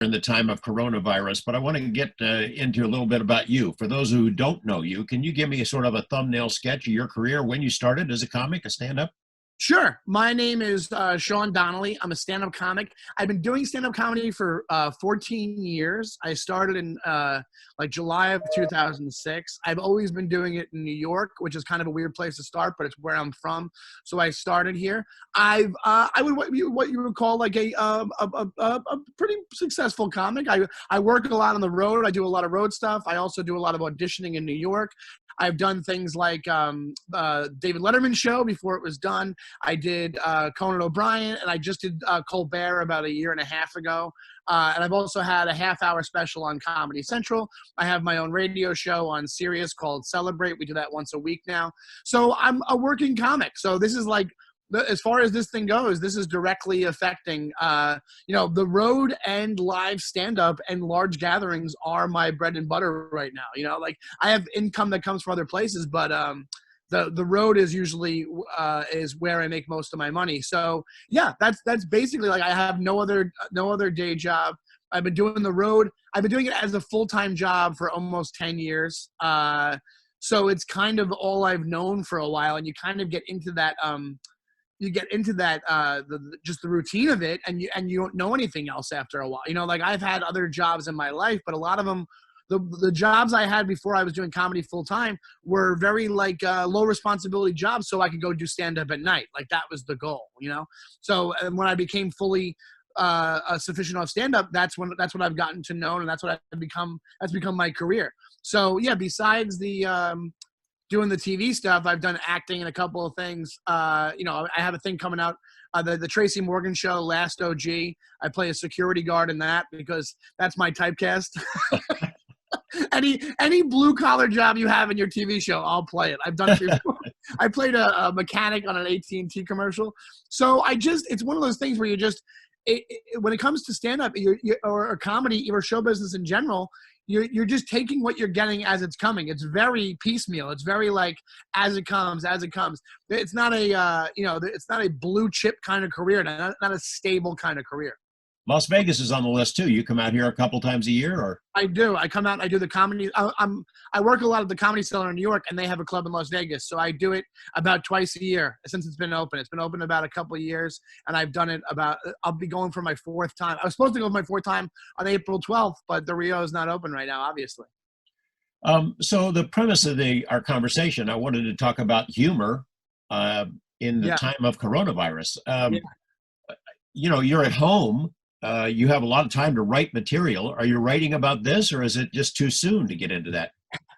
in the time of coronavirus, but I want to get into a little bit about you. For those who don't know you, can you give me a sort of a thumbnail sketch of your career when you started as a comic, a stand-up? Sure. My name is Sean Donnelly. I'm a stand-up comic. I've been doing stand-up comedy for 14 years. I started in like July of 2006. I've always been doing it in New York, which is kind of a weird place to start, but it's where I'm from. So I started here. I would what you would call like a pretty successful comic. I work a lot on the road. I do a lot of road stuff. I also do a lot of auditioning in New York. I've done things like David Letterman's show before it was done. I did Conan O'Brien, and I just did Colbert about a year and a half ago. And I've also had a half-hour special on Comedy Central. I have my own radio show on Sirius called Celebrate. We do that once a week now. So I'm a working comic. So this is like, as far as this thing goes, this is directly affecting, the road and live stand-up and large gatherings are my bread and butter right now. Like I have income that comes from other places, but the road is usually is where I make most of my money. So yeah, that's basically, like, I have no other day job. I've been doing the road. I've been doing it as a full-time job for almost 10 years. So it's kind of all I've known for a while, and you kind of get into that. Just the routine of it, and you don't know anything else after a while. Like I've had other jobs in my life, but a lot of them, the jobs I had before I was doing comedy full time were very low responsibility jobs, so I could go do stand up at night. Like that was the goal, So when I became fully sufficient on stand up, that's what I've gotten to know, and that's what I've become. That's become my career. So yeah, besides the doing the TV stuff, I've done acting and a couple of things. I have a thing coming out, the Tracy Morgan show, Last OG. I play a security guard in that because that's my typecast. Any blue collar job you have in your TV show, I'll play it. I've done it before. I played a mechanic on an AT&T commercial. So it's one of those things where you just, when it comes to stand-up or comedy or show business in general, you're just taking what you're getting as it's coming. It's very piecemeal. It's very like as it comes. It's not it's not a blue chip kind of career, not a stable kind of career. Las Vegas is on the list too. You come out here a couple times a year, or? I do. I come out. I do the comedy. I work a lot at the Comedy Cellar in New York, and they have a club in Las Vegas. So I do it about twice a year since it's been open. It's been open about a couple of years, and I've done it I'll be going for my fourth time. I was supposed to go for my fourth time on April 12th, but the Rio is not open right now, obviously. So the premise of our conversation, I wanted to talk about humor in the time of coronavirus. You're at home. You have a lot of time to write material. Are you writing about this, or is it just too soon to get into that?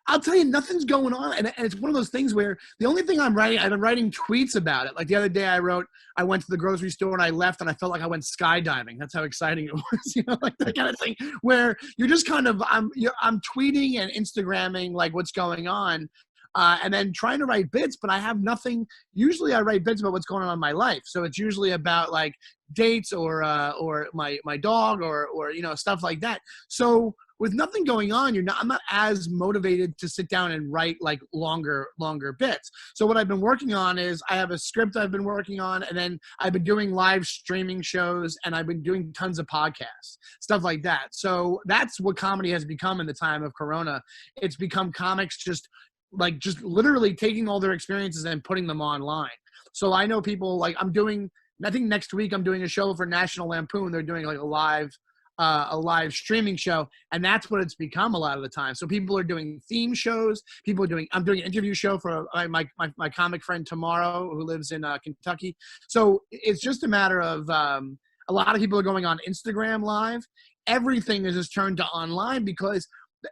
I'll tell you, nothing's going on. And it's one of those things where the only thing I've been writing tweets about it. Like the other day I went to the grocery store and I left and I felt like I went skydiving. That's how exciting it was, like that kind of thing where you're just kind of, I'm tweeting and Instagramming like what's going on. And then trying to write bits, but I have nothing. Usually I write bits about what's going on in my life. So it's usually about like dates or my dog or stuff like that. So with nothing going on, I'm not as motivated to sit down and write like longer bits. So what I've been working on is I have a script I've been working on, and then I've been doing live streaming shows, and I've been doing tons of podcasts, stuff like that. So that's what comedy has become in the time of Corona. It's become comics just literally taking all their experiences and putting them online. So I know people I think next week I'm doing a show for National Lampoon. They're doing like a live streaming show, and that's what it's become a lot of the time. So people are doing theme shows. I'm doing an interview show for my comic friend tomorrow who lives in Kentucky. So it's just a matter of a lot of people are going on Instagram live. Everything is just turned to online because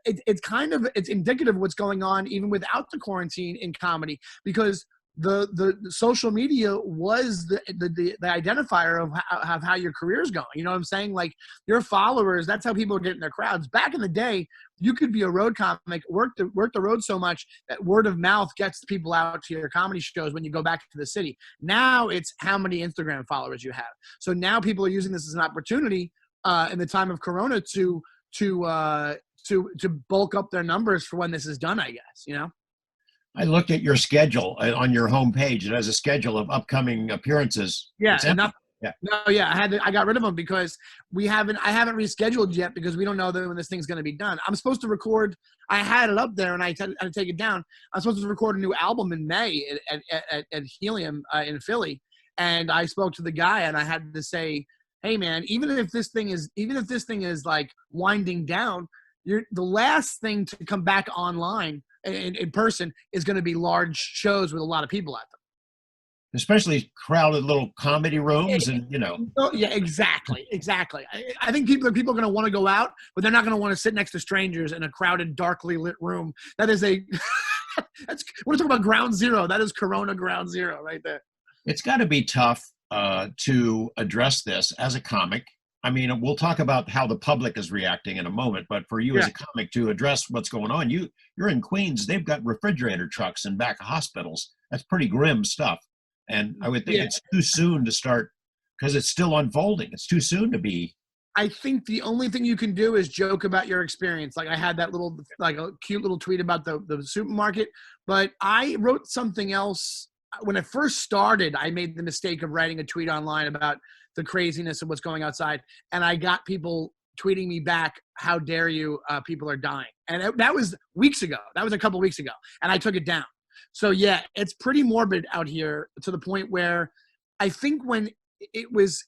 it's indicative of what's going on even without the quarantine in comedy, because the social media was the identifier of how your career is going. You know what I'm saying? Like your followers, that's how people are getting their crowds. Back in the day, you could be a road comic, work the road so much that word of mouth gets people out to your comedy shows when you go back to the city. Now it's how many Instagram followers you have. So now people are using this as an opportunity in the time of Corona to bulk up their numbers for when this is done, I guess, I looked at your schedule on your homepage. It has a schedule of upcoming appearances. Yeah, Yeah. No, yeah, I got rid of them because I haven't rescheduled yet because we don't know when this thing's going to be done. I'm supposed to record. I had it up there and I had to take it down. I'm supposed to record a new album in May at Helium in Philly, and I spoke to the guy and I had to say, hey man, even if this thing is like winding down, the last thing to come back online in person is going to be large shows with a lot of people at them. Especially crowded little comedy rooms, and Oh, yeah, exactly. I think people are going to want to go out, but they're not going to want to sit next to strangers in a crowded, darkly lit room. That is we're talking about ground zero. That is Corona ground zero right there. it's got to be tough to address this as a comic. I mean, we'll talk about how the public is reacting in a moment, but for you as a comic to address what's going on, you're in Queens. They've got refrigerator trucks in back of hospitals. That's pretty grim stuff. And I would think it's too soon to start because it's still unfolding. It's too soon to be. I think the only thing you can do is joke about your experience. Like I had that little, like a cute little tweet about the supermarket, but I wrote something else. When I first started, I made the mistake of writing a tweet online about the craziness of what's going outside. And I got people tweeting me back, how dare you, people are dying. And that was weeks ago. That was a couple weeks ago. And I took it down. So yeah, it's pretty morbid out here to the point where I think when it was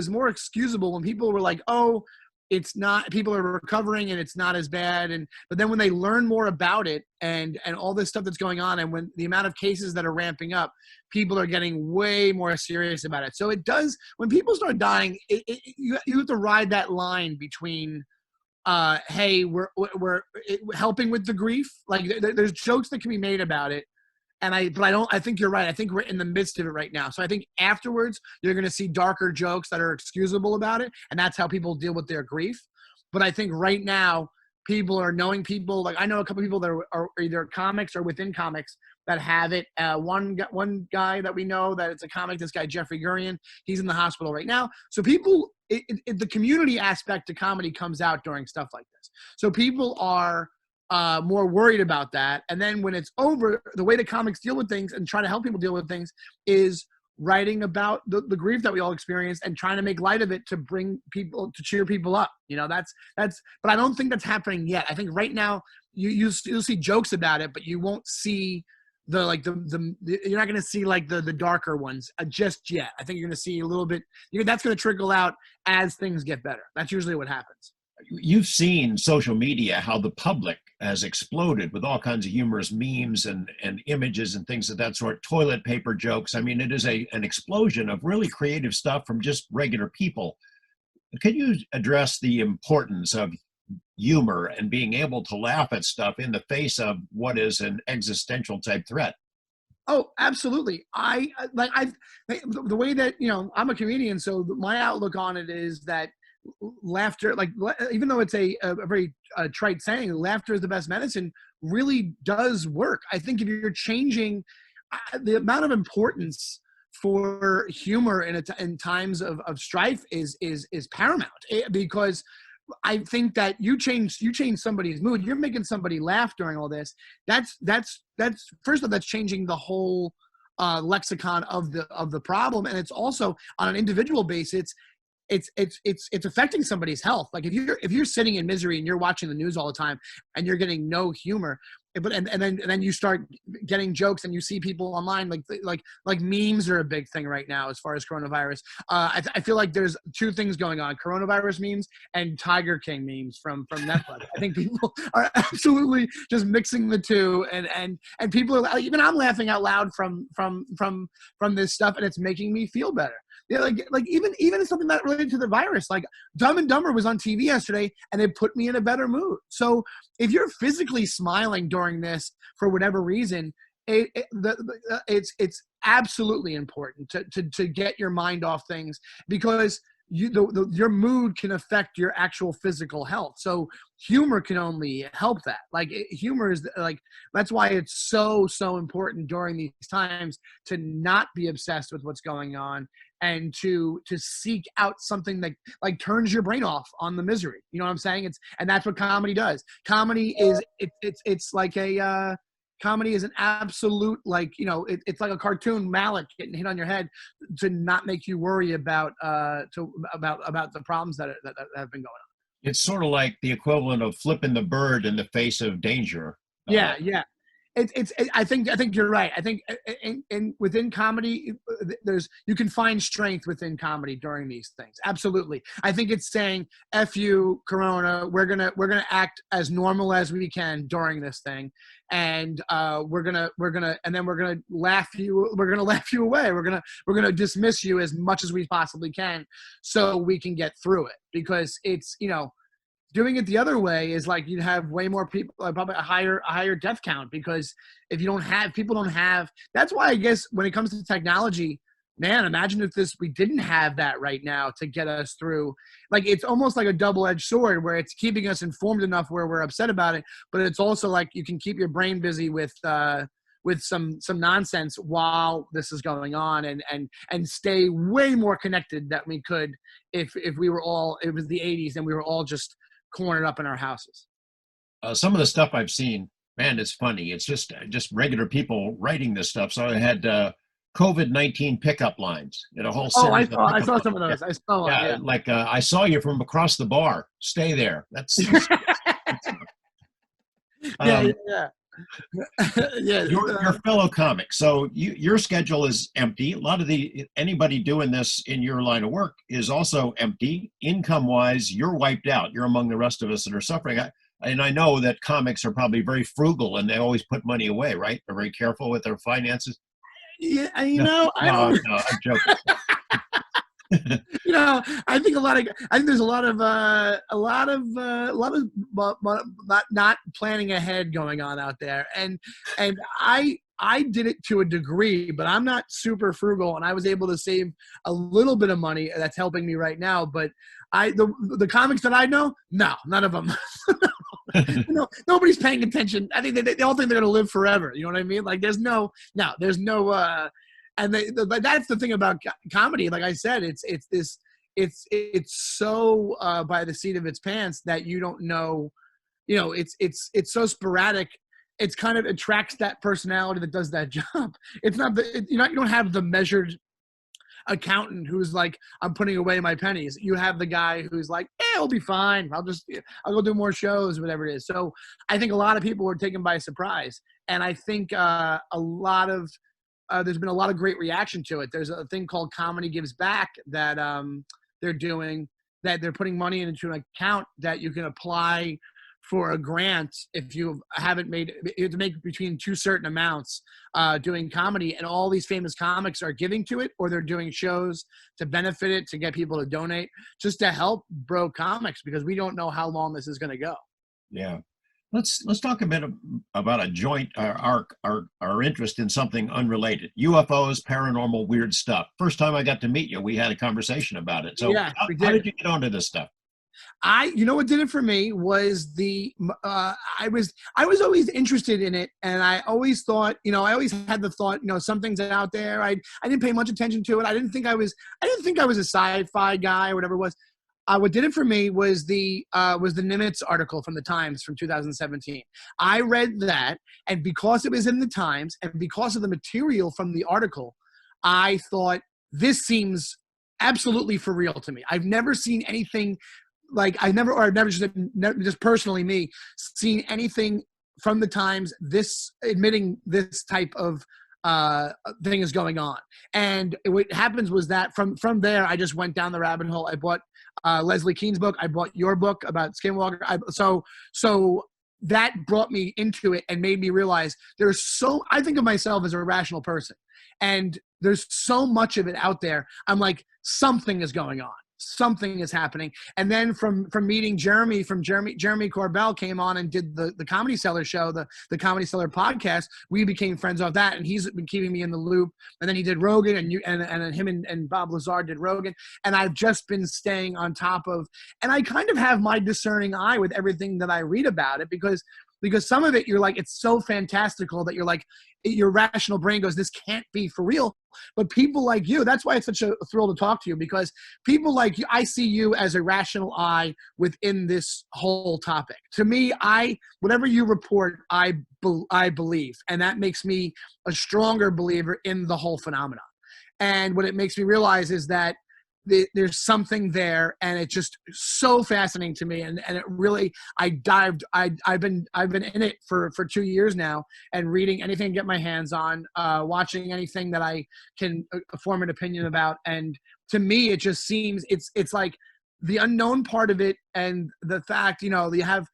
more excusable, when people were like, oh, it's not, people are recovering and it's not as bad. But then when they learn more about it and all this stuff that's going on, and when the amount of cases that are ramping up, people are getting way more serious about it. So it does, when people start dying, you have to ride that line between, hey, we're helping with the grief. Like there's jokes that can be made about it. I think you're right. I think we're in the midst of it right now. So I think afterwards you're going to see darker jokes that are excusable about it. And that's how people deal with their grief. But I think right now people are knowing people, like I know a couple people that are either comics or within comics that have it. One guy that we know that it's a comic, this guy, Jeffrey Gurian, he's in the hospital right now. So people, the community aspect to comedy comes out during stuff like this. So people are more worried about that. And then when it's over, the way the comics deal with things and try to help people deal with things is writing about the grief that we all experience and trying to make light of it to bring people, to cheer people up. That's, but I don't think that's happening yet. I think right now you'll see jokes about it, but you won't see you're not going to see like the darker ones just yet. I think you're going to see a little bit, that's going to trickle out as things get better. That's usually what happens. You've seen social media, how the public has exploded with all kinds of humorous memes and images and things of that sort, toilet paper jokes. I mean, it is an explosion of really creative stuff from just regular people. Can you address the importance of humor and being able to laugh at stuff in the face of what is an existential type threat? Oh, absolutely. The way that, I'm a comedian, so my outlook on it is that laughter, like even though it's a very trite saying, laughter is the best medicine, really does work. I think if you're changing the amount of importance for humor in times of strife is paramount, because I think that you change somebody's mood. You're making somebody laugh during all this. That's first of all, that's changing the whole lexicon of the problem, and it's also on an individual basis. It's affecting somebody's health. Like if you're sitting in misery and you're watching the news all the time and you're getting no humor, and then you start getting jokes and you see people online, like memes are a big thing right now as far as coronavirus. I feel like there's two things going on: coronavirus memes and Tiger King memes from Netflix. I think people are absolutely just mixing the two, and people are, even I'm laughing out loud from this stuff, and it's making me feel better. Yeah, like even something that related to the virus, like Dumb and Dumber was on TV yesterday, and it put me in a better mood. So if you're physically smiling during this for whatever reason, it's absolutely important to get your mind off things, because your mood can affect your actual physical health. So humor can only help that. Like humor is that's why it's so important during these times to not be obsessed with what's going on, and to seek out something that like turns your brain off on the misery. You know what I'm saying? And that's what comedy does. Comedy is it's like Comedy is an absolute, like, it's like a cartoon mallet getting hit on your head to not make you worry about about the problems that have been going on. It's sort of like the equivalent of flipping the bird in the face of danger. Yeah, yeah. I think you're right. I think in within comedy, you can find strength within comedy during these things. Absolutely. I think it's saying, "F you, Corona. We're gonna act as normal as we can during this thing, and we're gonna laugh you. We're gonna laugh you away. We're gonna dismiss you as much as we possibly can, so we can get through it, because it's doing it the other way is like you'd have way more people, probably a higher death count, because if you don't have people don't have. That's why I guess when it comes to technology, man, imagine if we didn't have that right now to get us through. Like, it's almost like a double-edged sword, where it's keeping us informed enough where we're upset about it, but it's also like you can keep your brain busy with some nonsense while this is going on, and stay way more connected than we could if we were all, it was the 80s and we were all just cornered up in our houses. Some of the stuff I've seen, man, it's funny. It's just regular people writing this stuff. So I had COVID-19 pickup lines in a whole series. I saw some of those. I saw yeah, yeah. like I saw you from across the bar. Stay there. That's Yeah. Yeah. Your fellow comic. So your schedule is empty. A lot of anybody doing this in your line of work is also empty. Income wise, you're wiped out. You're among the rest of us that are suffering. And I know that comics are probably very frugal and they always put money away, right? They're very careful with their finances. Yeah, I don't. No, I'm joking. I think there's a lot of not planning ahead going on out there, and I did it to a degree, but I'm not super frugal, and I was able to save a little bit of money that's helping me right now. But the comics that I know, no, none of them. Nobody's paying attention. I think they all think they're gonna live forever. You know what I mean? Like, there's no. And that's the thing about comedy. Like I said, it's so by the seat of its pants that you don't know. It's so sporadic. It's kind of attracts that personality that does that job. It's not you don't have the measured accountant who's like, I'm putting away my pennies. You have the guy who's like, it'll be fine. I'll go do more shows, whatever it is. So I think a lot of people were taken by surprise, and I think a lot of. There's been a lot of great reaction to it. There's a thing called Comedy Gives Back that they're doing, that they're putting money into an account that you can apply for a grant if you haven't made. You have to make between two certain amounts doing comedy, and all these famous comics are giving to it, or they're doing shows to benefit it, to get people to donate, just to help bro comics, because we don't know how long this is going to go. Yeah. Let's talk a bit about a joint our interest in something unrelated. UFOs, paranormal, weird stuff. First time I got to meet you, we had a conversation about it. So yeah, how did you get onto this stuff? What did it for me was I was always interested in it, and I always thought, I always had the thought, something's out there. I didn't pay much attention to it. I didn't think I was a sci-fi guy or whatever it was. What did it for me was the Nimitz article from the Times from 2017. I read that, and because it was in the Times, and because of the material from the article, I thought, this seems absolutely for real to me. I've never seen anything like I've never just personally me seen anything from the Times admitting this type of thing is going on. And what happens was that from there, I just went down the rabbit hole. I bought Leslie Kean's book. I bought your book about Skinwalker. So that brought me into it and made me realize I think of myself as a rational person, and there's so much of it out there. I'm like, something is going on. Something is happening. And then from meeting Jeremy Corbell came on and did the Comedy Cellar show, the Comedy Cellar podcast. We became friends off that, and he's been keeping me in the loop. And then he did Rogan, and him and Bob Lazar did Rogan. And I've just been staying on top of, and I kind of have my discerning eye with everything that I read about it, because because some of it you're like, it's so fantastical that you're like, your rational brain goes, this can't be for real. But people like you, that's why it's such a thrill to talk to you, because people like you, I see you as a rational eye within this whole topic. To me, whatever you report, I believe, and that makes me a stronger believer in the whole phenomenon. And what it makes me realize is that there's something there, and it's just so fascinating to me. And it really, I've been in it for 2 years now, and reading anything I can get my hands on, watching anything that I can form an opinion about. And to me, it just seems it's like the unknown part of it, and the fact, you have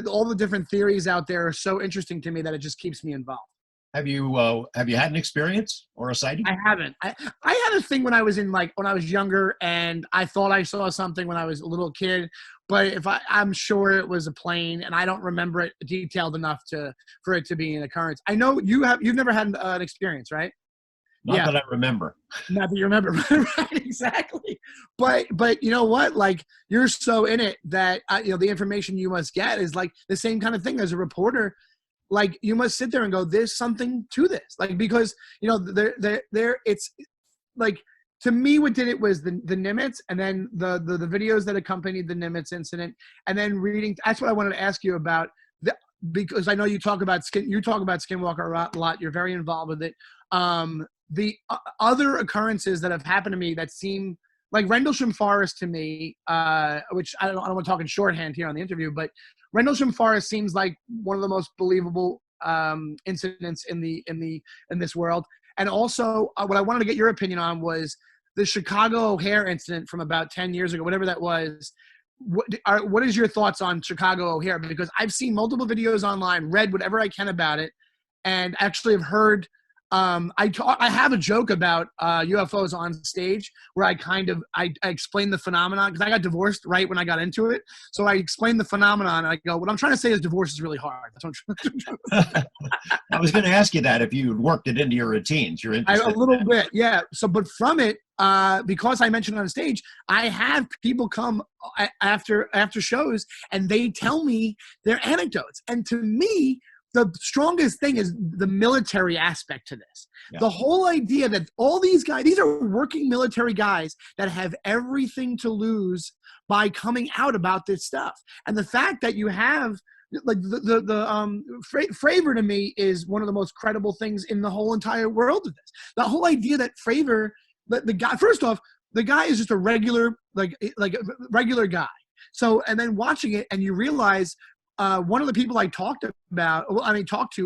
all the different theories out there are so interesting to me that it just keeps me involved. Have you had an experience or a sighting? I haven't. I had a thing when I was younger, and I thought I saw something when I was a little kid, but I'm sure it was a plane, and I don't remember it detailed enough for it to be an occurrence. I know you've never had an experience, right? Not that I remember. Not that you remember, right? Exactly. But you know what? Like, you're so in it that the information you must get is like the same kind of thing as a reporter. Like, you must sit there and go, there's something to this. Like, because, there it's like, to me, what did it was the Nimitz, and then the videos that accompanied the Nimitz incident, and then reading. That's what I wanted to ask you about, because I know you talk about Skinwalker a lot. You're very involved with it. The other occurrences that have happened to me that seem like Rendlesham Forest to me, which I don't want to talk in shorthand here on the interview, but Rendlesham Forest seems like one of the most believable incidents in this world. And also, what I wanted to get your opinion on was the Chicago O'Hare incident from about 10 years ago, whatever that was. What is your thoughts on Chicago O'Hare? Because I've seen multiple videos online, read whatever I can about it, and actually have heard. I have a joke about UFOs on stage where I explain the phenomenon, because I got divorced right when I got into it. So I explain the phenomenon, and I go, what I'm trying to say is divorce is really hard. That's what I'm trying to I was going to ask you that if you worked it into your routines. You're interested a little bit, yeah. So, but from it, because I mentioned it on stage, I have people come after shows, and they tell me their anecdotes. And to me, the strongest thing is the military aspect to this. Yeah. The whole idea that all these guys, these are working military guys that have everything to lose by coming out about this stuff. And the fact that you have, like, Fravor to me is one of the most credible things in the whole entire world of this. The whole idea that Fravor, the guy, first off, the guy is just a regular, like a regular guy. So, and then watching it, and you realize, one of the people I talked to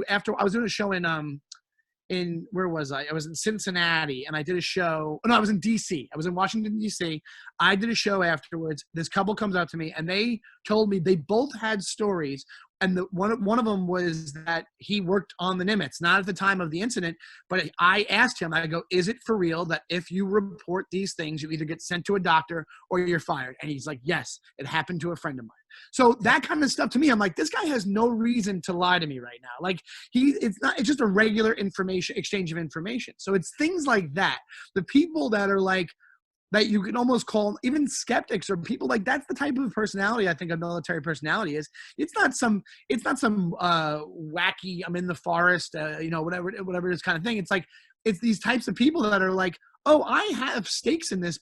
after I was doing a show in where was I? I was in Cincinnati, and I did a show. No, I was in DC. I was in Washington, DC. I did a show afterwards. This couple comes out to me, and they told me they both had stories. And one of them was that he worked on the Nimitz, not at the time of the incident, but I asked him, I go, is it for real that if you report these things, you either get sent to a doctor or you're fired? And he's like, yes, it happened to a friend of mine. So that kind of stuff to me, I'm like, this guy has no reason to lie to me right now. Like, it's just a regular exchange of information. So it's things like that. The people that are like, that you can almost call even skeptics, or people like, that's the type of personality I think a military personality is. It's not some wacky, I'm in the forest, whatever it is kind of thing. It's like, it's these types of people that are like, oh, I have stakes in this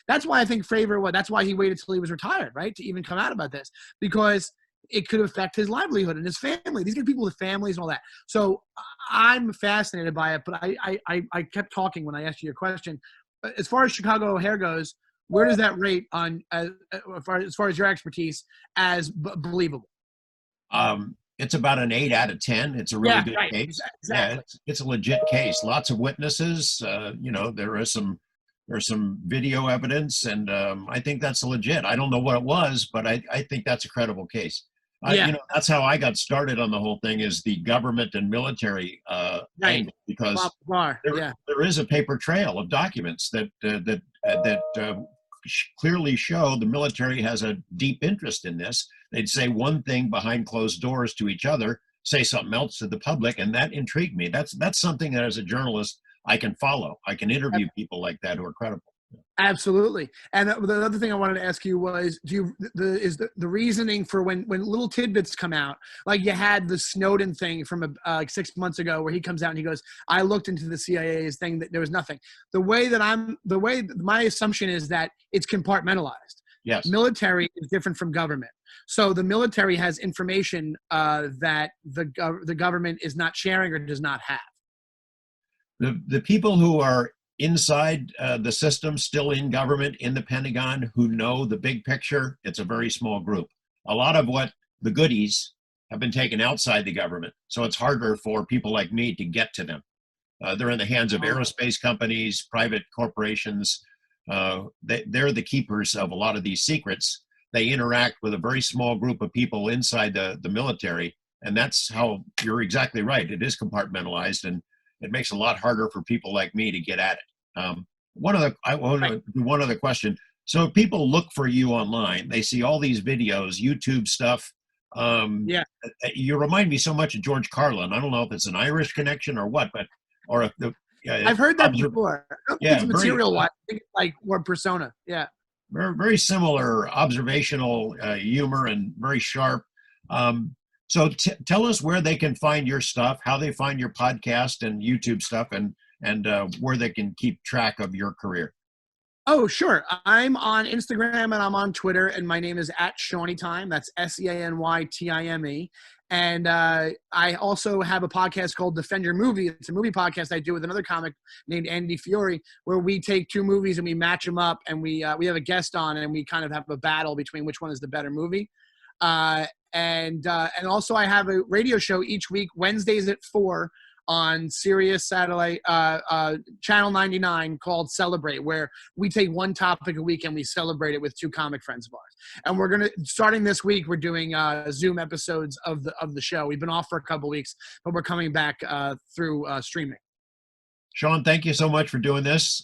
that's why I think that's why he waited till he was retired, right? To even come out about this, because it could affect his livelihood and his family. These are people with families and all that. So I'm fascinated by it, but I kept talking when I asked you your question. As far as Chicago O'Hare goes, where does that rate on as far as your expertise as believable? It's about an 8 out of 10. It's a really good case. Exactly. Yeah, it's a legit case. Lots of witnesses. There's some video evidence, and I think that's legit. I don't know what it was, but I think that's a credible case. That's how I got started on the whole thing, is the government and military angle, because there is a paper trail of documents that clearly show the military has a deep interest in this. They'd say one thing behind closed doors to each other, say something else to the public, and that intrigued me. That's something that, as a journalist, I can follow. I can interview people like that who are credible. Absolutely. And the other thing I wanted to ask you was, the reasoning for when little tidbits come out, like you had the Snowden thing from like 6 months ago, where he comes out and he goes, "I looked into the CIA's thing, that there was nothing." The way my assumption is that it's compartmentalized. Yes. Military is different from government. So the military has information that the government is not sharing or does not have. The people who are inside the system, still in government, in the Pentagon, who know the big picture, it's a very small group. A lot of what the goodies have been taken outside the government, so it's harder for people like me to get to them. They're in the hands of aerospace companies, private corporations. They're the keepers of a lot of these secrets. They interact with a very small group of people inside the military, and that's how, you're exactly right. It is compartmentalized, and it makes it a lot harder for people like me to get at it. I want to do one other question. So if people look for you online, they see all these videos, YouTube stuff. Yeah. You remind me so much of George Carlin. I don't know if it's an Irish connection or what, but or if the I've heard that before. I don't think yeah, it's material wise. I think it's like more persona. Yeah. very similar observational humor and very sharp. So tell us where they can find your stuff, how they find your podcast and YouTube stuff, and where they can keep track of your career. Oh, sure. I'm on Instagram and I'm on Twitter, and my name is @ShawnyTime. That's SEANYTIME. And I also have a podcast called Defend Your Movie. It's a movie podcast I do with another comic named Andy Fiore, where we take two movies and we match them up, and we have a guest on, and we kind of have a battle between which one is the better movie. And also I have a radio show each week, Wednesdays at 4 on Sirius Satellite Channel 99, called Celebrate, where we take one topic a week and we celebrate it with two comic friends of ours. And we're going to, starting this week, we're doing Zoom episodes of the show. We've been off for a couple weeks, but we're coming back through streaming. Sean, thank you so much for doing this.